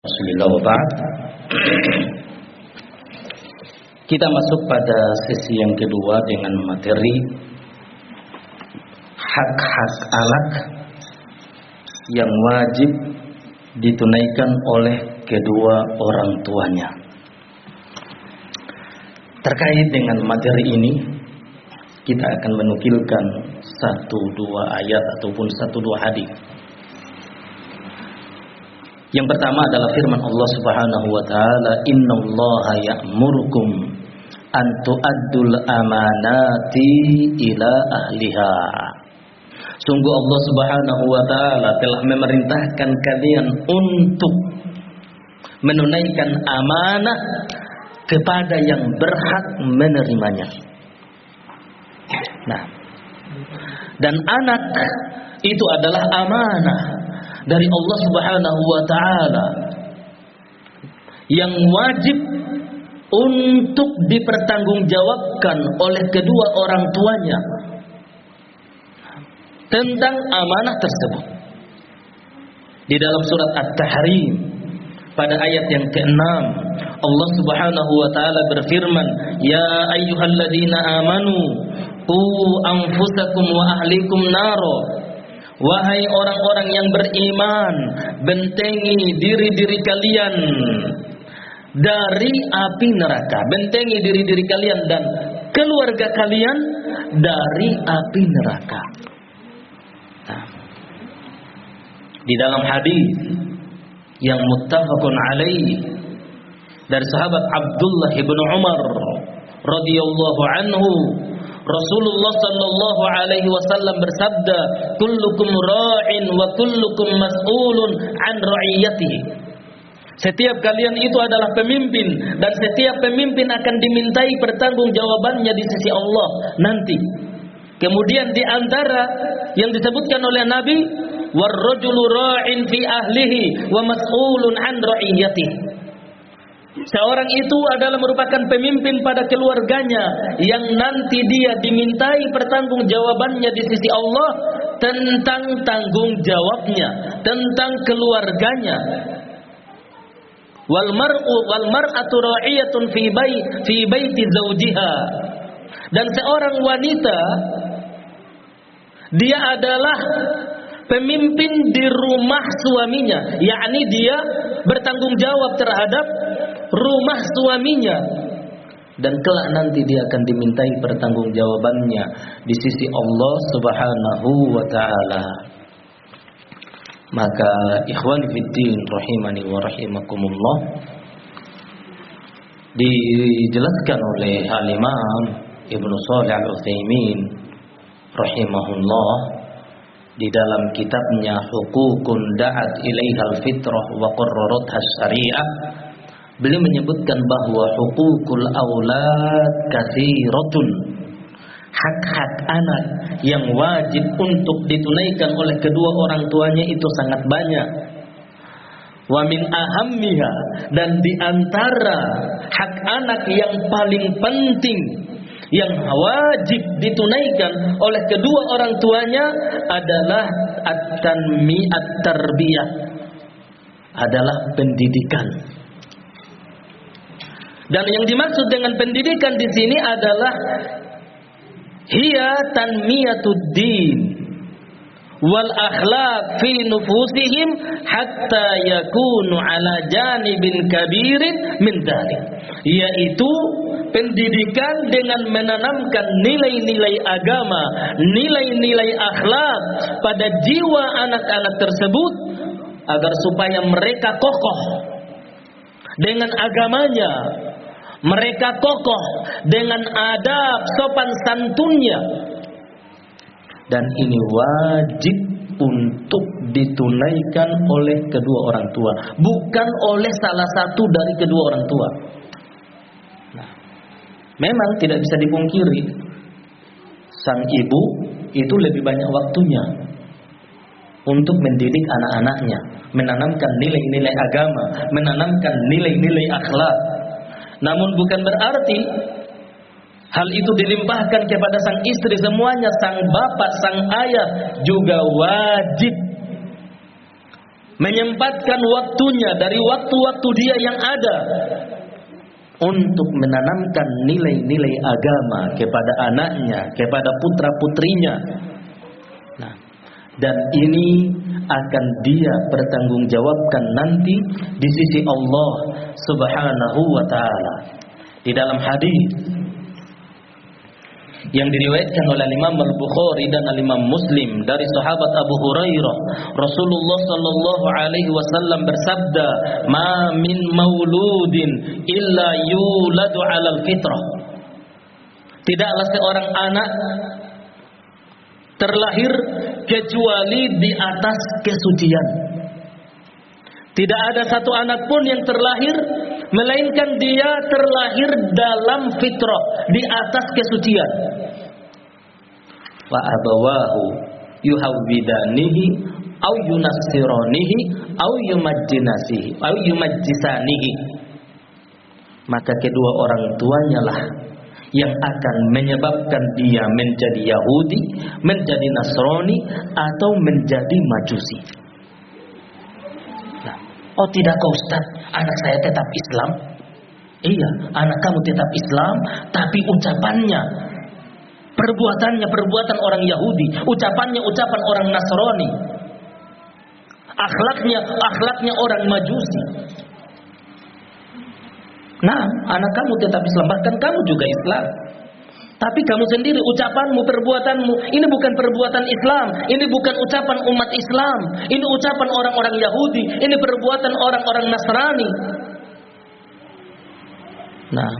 Bismillah wa ba'd. Kita masuk pada sesi yang kedua dengan materi hak-hak anak yang wajib ditunaikan oleh kedua orang tuanya. Terkait dengan materi ini, kita akan menukilkan 1-2 ayat ataupun 1-2 hadis. Yang pertama adalah firman Allah Subhanahu wa taala, "Innallaha ya'murukum an tu'addul amanati ila ahliha." Sungguh Allah Subhanahu wa taala telah memerintahkan kalian untuk menunaikan amanah kepada yang berhak menerimanya. Nah, dan anak itu adalah amanah dari Allah Subhanahu wa taala yang wajib untuk dipertanggungjawabkan oleh kedua orang tuanya tentang amanah tersebut. Di dalam surat At-Tahrim pada ayat yang ke-6 Allah Subhanahu wa taala berfirman, "Ya ayyuhalladzina amanu qu anfusakum wa ahlikum naro." Wahai orang-orang yang beriman, bentengi diri-diri kalian dari api neraka. Bentengi diri-diri kalian dan keluarga kalian dari api neraka. Nah, di dalam hadis yang muttafaqun alaihi dari sahabat Abdullah bin Umar radhiyallahu anhu, Rasulullah sallallahu alaihi wasallam bersabda, "Kullukum ra'in wa kullukum mas'ulun an ra'iyatihi." Setiap kalian itu adalah pemimpin dan setiap pemimpin akan dimintai pertanggungjawabannya di sisi Allah nanti. Kemudian di antara yang disebutkan oleh Nabi, "War-rajulu ra'in fi ahlihi wa mas'ulun an ra'iyatihi." Seorang itu adalah merupakan pemimpin pada keluarganya yang nanti dia dimintai pertanggungjawabannya di sisi Allah tentang tanggung jawabnya, tentang keluarganya. Wal mar'atu ra'iyatun fi baiti zawjiha. Dan seorang wanita dia adalah pemimpin di rumah suaminya, yakni dia bertanggung jawab terhadap rumah suaminya dan kelak nanti dia akan dimintai pertanggungjawabannya di sisi Allah Subhanahu wa taala. Maka ikhwan fiddin rahimani wa rahimakumullah, dijelaskan oleh Al-Imam Ibnu Shalih Al-Utsaimin rahimahullah di dalam kitabnya Huququn da'at ilaihal fitrah wa qarraratha syariah. Beliau menyebutkan bahwa huququl aulad katsiratun. Hak-hak anak yang wajib untuk ditunaikan oleh kedua orang tuanya itu sangat banyak. Wa min ahammiha, dan di antara hak anak yang paling penting yang wajib ditunaikan oleh kedua orang tuanya adalah at-tanmiyat tarbiyah, adalah pendidikan. Dan yang dimaksud dengan pendidikan di sini adalah hiya tanmiyatud din wal akhlaq fi nufusihim hatta yakunu ala janibin kabirin min dzalik, yaitu pendidikan dengan menanamkan nilai-nilai agama, nilai-nilai akhlak pada jiwa anak-anak tersebut agar supaya mereka kokoh dengan agamanya, mereka kokoh dengan adab sopan santunnya, dan ini wajib untuk ditunaikan oleh kedua orang tua, bukan oleh salah satu dari kedua orang tua. Nah, memang tidak bisa dipungkiri sang ibu itu lebih banyak waktunya untuk mendidik anak-anaknya, menanamkan nilai-nilai agama, menanamkan nilai-nilai akhlak. Namun bukan berarti hal itu dilimpahkan kepada sang istri semuanya. Sang bapak, sang ayah juga wajib menyempatkan waktunya dari waktu-waktu dia yang ada untuk menanamkan nilai-nilai agama kepada anaknya, kepada putra-putrinya. Nah, dan ini akan dia pertanggungjawabkan nanti di sisi Allah Subhanahu wa taala. Di dalam hadis yang diriwayatkan oleh Imam Al-Bukhari dan Imam Muslim dari sahabat Abu Hurairah, Rasulullah sallallahu alaihi wasallam bersabda, "Ma min mauludin illa yuladu 'alal fitrah." Tidaklah seorang anak terlahir kecuali di atas kesucian. Tidak ada satu anak pun yang terlahir melainkan dia terlahir dalam fitrah, di atas kesucian. Wa abawahu yuhawwidanihi au yunassiranihi au yumajjisanihi. Maka kedua orang tuanya lah yang akan menyebabkan dia menjadi Yahudi, menjadi Nasrani, atau menjadi Majusi. Nah, oh tidakkah Ustaz, anak saya tetap Islam? Iya, anak kamu tetap Islam, tapi ucapannya, perbuatannya perbuatan orang Yahudi, ucapannya ucapan orang Nasrani, akhlaknya orang Majusi. Nah, anak kamu tetap Islam, bahkan kamu juga Islam. Tapi kamu sendiri, ucapanmu, perbuatanmu, ini bukan perbuatan Islam, ini bukan ucapan umat Islam, ini ucapan orang-orang Yahudi, ini perbuatan orang-orang Nasrani. Nah,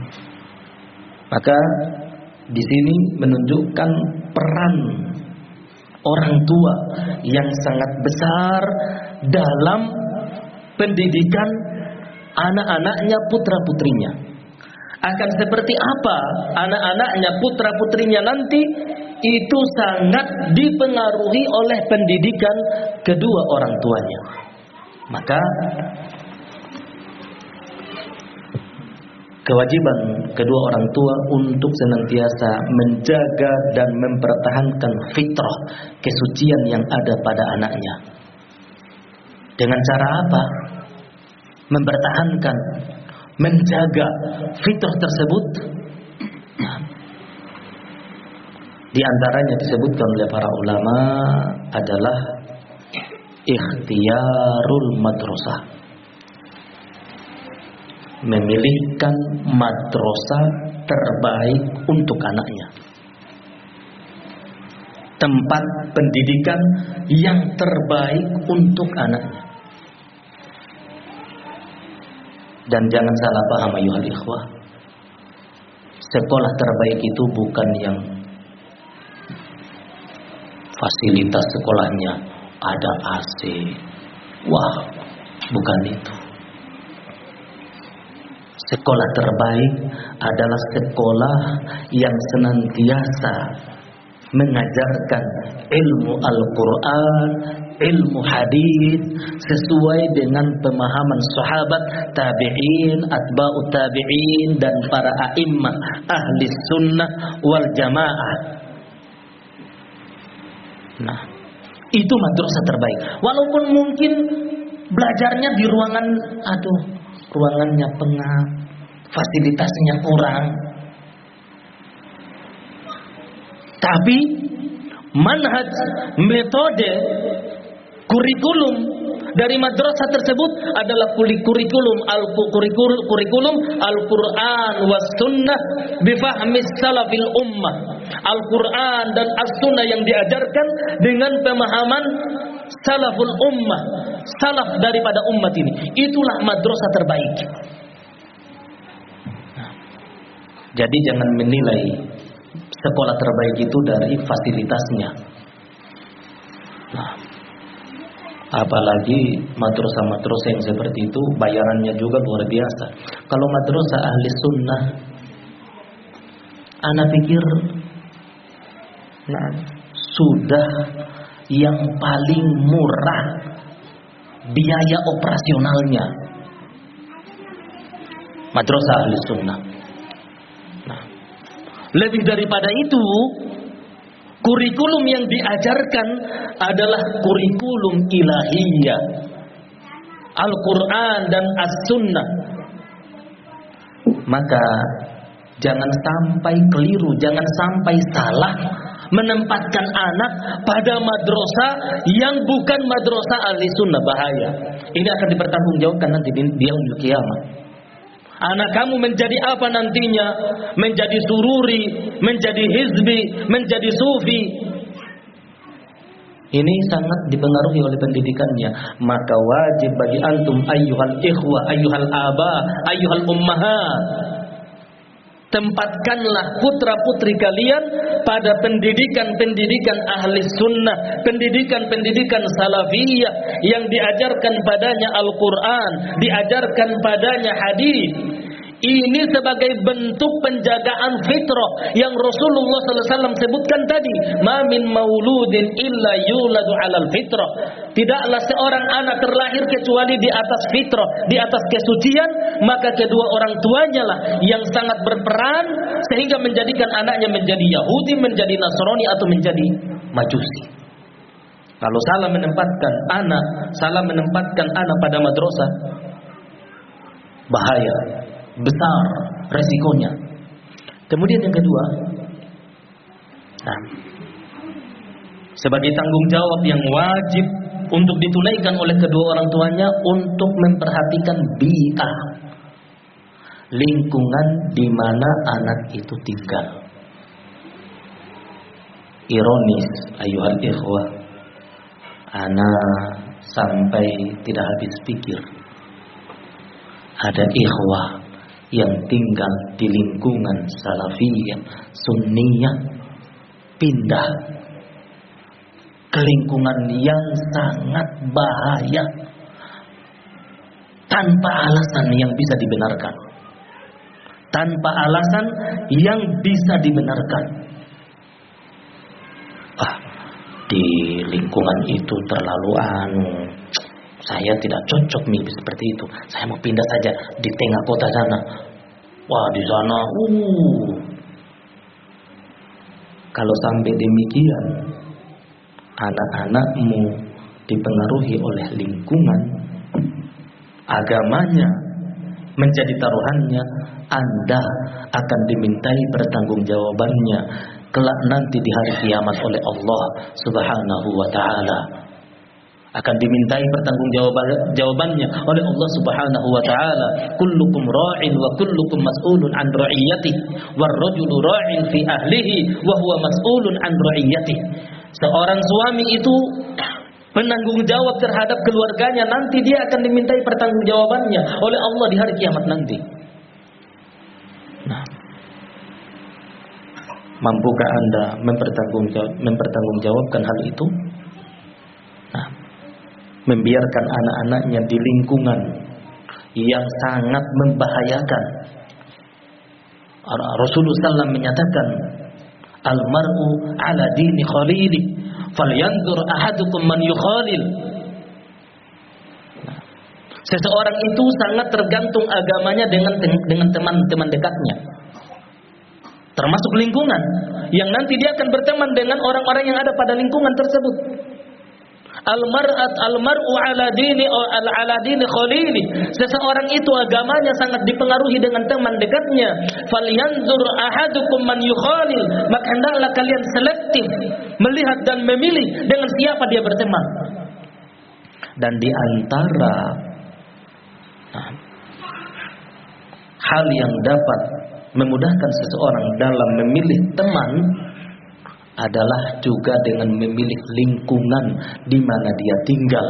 maka di sini menunjukkan peran orang tua yang sangat besar dalam pendidikan anak-anaknya, putra-putrinya. Akan seperti apa anak-anaknya, putra-putrinya nanti, itu sangat dipengaruhi oleh pendidikan kedua orang tuanya. Maka kewajiban kedua orang tua untuk senantiasa menjaga dan mempertahankan fitrah, kesucian yang ada pada anaknya. Dengan cara apa? Mempertahankan, menjaga fitrah tersebut. Nah, di antaranya disebutkan oleh para ulama adalah ikhtiyarul madrasah, memilihkan madrasah terbaik untuk anaknya, tempat pendidikan yang terbaik untuk anaknya. Dan jangan salah paham ayuhal ikhwah, sekolah terbaik itu bukan yang fasilitas sekolahnya ada AC. Wah, bukan itu. Sekolah terbaik adalah sekolah yang senantiasa mengajarkan ilmu Al-Quran, ilmu hadis sesuai dengan pemahaman sahabat, tabi'in, atba'ut tabi'in, dan para a'immah ahli sunnah wal jamaah. Nah, itu madrasah terbaik. Walaupun mungkin belajarnya di ruangan, ruangannya pengap, fasilitasnya kurang, tapi manhaj, metode, kurikulum dari madrasah tersebut adalah kurikulum Al-Quran was sunnah bifahmi salafil ummah. Al-Quran dan as-sunnah yang diajarkan dengan pemahaman salaful ummah, salaf daripada umat ini. Itulah madrasah terbaik. Jadi jangan menilai sekolah terbaik itu dari fasilitasnya. Nah, apalagi madrasah-madrasah yang seperti itu bayarannya juga luar biasa. Kalau madrasah ahli sunnah, ana pikir sudah yang paling murah biaya operasionalnya madrasah ahli sunnah. Lebih daripada itu, kurikulum yang diajarkan adalah kurikulum ilahiyah, Al-Quran dan As-Sunnah. Maka jangan sampai keliru, jangan sampai salah menempatkan anak pada madrasah yang bukan madrasah ahli sunnah. Bahaya. Ini akan dipertanggungjawabkan nanti di yaumil qiyamah. Anak kamu menjadi apa nantinya? Menjadi sururi, menjadi hizbi, menjadi sufi. Ini sangat dipengaruhi oleh pendidikannya. Maka wajib bagi antum ayyuhal ikhwah, ayyuhal aba, ayyuhal ummahat, tempatkanlah putra-putri kalian pada pendidikan-pendidikan ahli sunnah, pendidikan-pendidikan salafiyah yang diajarkan padanya Al-Quran, diajarkan padanya hadis. Ini sebagai bentuk penjagaan fitrah yang Rasulullah SAW sebutkan tadi. Ma min mauludin illa yuladu alal fitrah. Tidaklah seorang anak terlahir kecuali di atas fitrah, di atas kesucian. Maka kedua orang tuanya lah yang sangat berperan sehingga menjadikan anaknya menjadi Yahudi, menjadi Nasrani atau menjadi Majusi. Kalau salah menempatkan anak pada madrasah, bahaya besar resikonya. Kemudian yang kedua, sebagai tanggung jawab yang wajib untuk ditunaikan oleh kedua orang tuanya untuk memperhatikan bi'ah, lingkungan di mana anak itu tinggal. Ironis, ayuhal ikhwah, anak sampai tidak habis pikir ada ikhwah yang tinggal di lingkungan salafiyah, sunniyah, pindah ke lingkungan yang sangat bahaya tanpa alasan yang bisa dibenarkan. Tanpa alasan yang bisa dibenarkan. Di lingkungan itu terlalu saya tidak cocok nih seperti itu. Saya mau pindah saja di tengah kota sana. Wah, di sana Kalau sampai demikian, anak-anakmu dipengaruhi oleh lingkungan, agamanya menjadi taruhannya, Anda akan dimintai pertanggungjawabannya kelak nanti di hari kiamat oleh Allah Subhanahu wa taala. Akan dimintai pertanggungjawabannya oleh Allah Subhanahu wa taala. Kullukum ra'in wa kullukum mas'ulun an ra'iyatihi war rajulu ra'in fi ahlihi wa huwa mas'ulun an ra'iyatihi. Seorang suami itu penanggung jawab terhadap keluarganya, nanti dia akan dimintai pertanggungjawabannya oleh Allah di hari kiamat nanti. Nah, mampukah Anda mempertanggungjawabkan hal itu? Nah, membiarkan anak-anaknya di lingkungan yang sangat membahayakan. Rasulullah SAW menyatakan, al-mar'u ala dini khalili, falyanzur ahadukum man yukhalil. Nah, seseorang itu sangat tergantung agamanya dengan teman-teman dekatnya, termasuk lingkungan yang nanti dia akan berteman dengan orang-orang yang ada pada lingkungan tersebut. Al-mar'u ala dini khalili. Seseorang itu agamanya sangat dipengaruhi dengan teman dekatnya. Falyanzur ahadukum man yukhalil. Maka hendaklah kalian selektif melihat dan memilih dengan siapa dia berteman. Dan di antara hal yang dapat memudahkan seseorang dalam memilih teman adalah juga dengan memilih lingkungan di mana dia tinggal,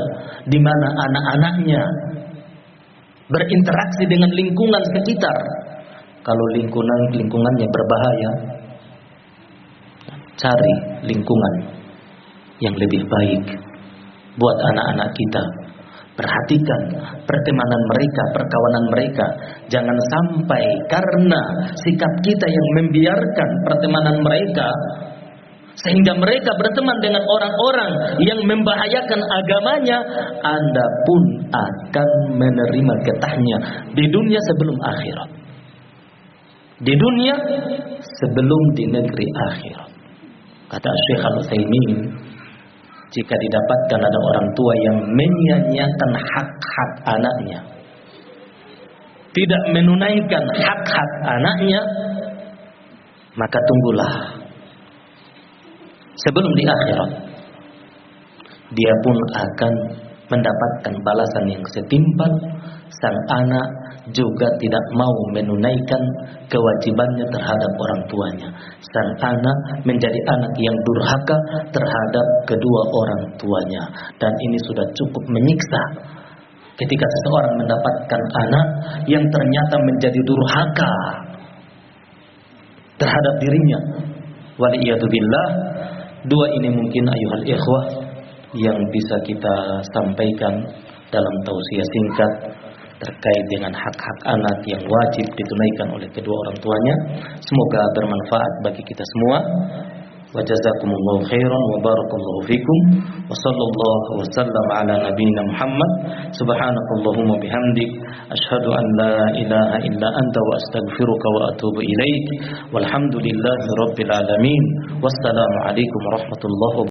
di mana anak-anaknya berinteraksi dengan lingkungan sekitar. Kalau lingkungannya berbahaya, cari lingkungan yang lebih baik buat anak-anak kita. Perhatikan pertemanan mereka, perkawanan mereka. Jangan sampai karena sikap kita yang membiarkan pertemanan mereka sehingga mereka berteman dengan orang-orang yang membahayakan agamanya, Anda pun akan menerima getahnya di dunia sebelum akhirat. Di dunia sebelum di negeri akhirat. Kata Syekh Al-Utsaimin, jika didapatkan ada orang tua yang menyia-nyiakan hak-hak anaknya, tidak menunaikan hak-hak anaknya, maka tunggulah sebelum di akhirat dia pun akan mendapatkan balasan yang setimpal. Sang anak juga tidak mau menunaikan kewajibannya terhadap orang tuanya. Sang anak menjadi anak yang durhaka terhadap kedua orang tuanya, dan ini sudah cukup menyiksa ketika seseorang mendapatkan anak yang ternyata menjadi durhaka terhadap dirinya. Waliyadzubillah. Dua ini mungkin ayuhal ikhwah yang bisa kita sampaikan dalam tausiah singkat terkait dengan hak-hak anak yang wajib ditunaikan oleh kedua orang tuanya. Semoga bermanfaat bagi kita semua. Wa jazakumullahu khairan wa barakallahu fikum wa sallallahu wa sallam ala nabiyyina Muhammad. Subhanakallahumma bihamdik asyhadu an la ilaha illa anta wa astaghfiruka wa atubu ilaik. Walhamdulillahi rabbil alamin. Wassalamu alaikum warahmatullahi wabarakatuh.